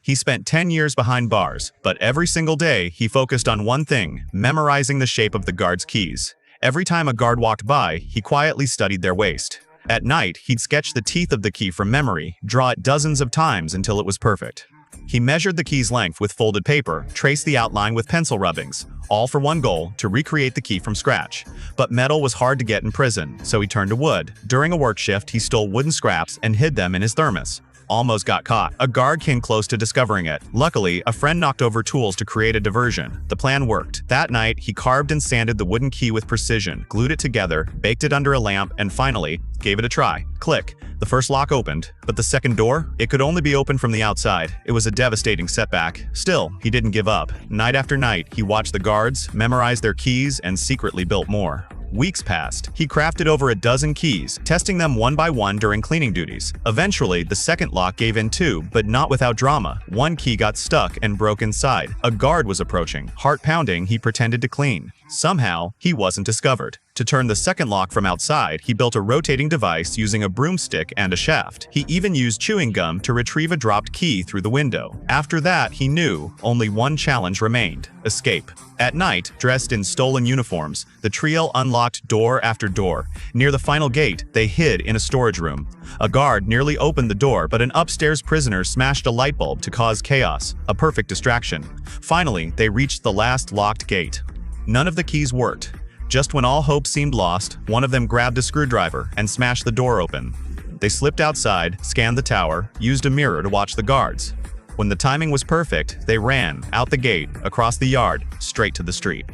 He spent 10 years behind bars, but every single day he focused on one thing: memorizing the shape of the guard's keys. Every time a guard walked by, he quietly studied their waist. At night, he'd sketch the teeth of the key from memory, draw it dozens of times until it was perfect. He measured the key's length with folded paper, traced the outline with pencil rubbings, all for one goal: to recreate the key from scratch. But metal was hard to get in prison, so he turned to wood. During a work shift, he stole wooden scraps and hid them in his thermos. Almost got caught. A guard came close to discovering it. Luckily, a friend knocked over tools to create a diversion. The plan worked. That night, he carved and sanded the wooden key with precision, glued it together, baked it under a lamp, and finally, gave it a try. Click. The first lock opened, but the second door? It could only be opened from the outside. It was a devastating setback. Still, he didn't give up. Night after night, he watched the guards, memorized their keys, and secretly built more. Weeks passed. He crafted over a dozen keys, testing them one by one during cleaning duties. Eventually, the second lock gave in too, but not without drama. One key got stuck and broke inside. A guard was approaching. Heart pounding, he pretended to clean. Somehow, he wasn't discovered. To turn the second lock from outside, he built a rotating device using a broomstick and a shaft. He even used chewing gum to retrieve a dropped key through the window. After that, he knew only one challenge remained: escape. At night, dressed in stolen uniforms, the trio unlocked door after door. Near the final gate, they hid in a storage room. A guard nearly opened the door, but an upstairs prisoner smashed a light bulb to cause chaos, a perfect distraction. Finally, they reached the last locked gate. None of the keys worked. Just when all hope seemed lost, one of them grabbed a screwdriver and smashed the door open. They slipped outside, scanned the tower, used a mirror to watch the guards. When the timing was perfect, they ran out the gate, across the yard, straight to the street.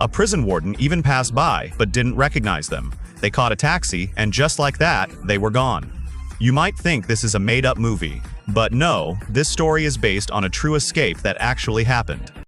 A prison warden even passed by, but didn't recognize them. They caught a taxi, and just like that, they were gone. You might think this is a made-up movie, but no, this story is based on a true escape that actually happened.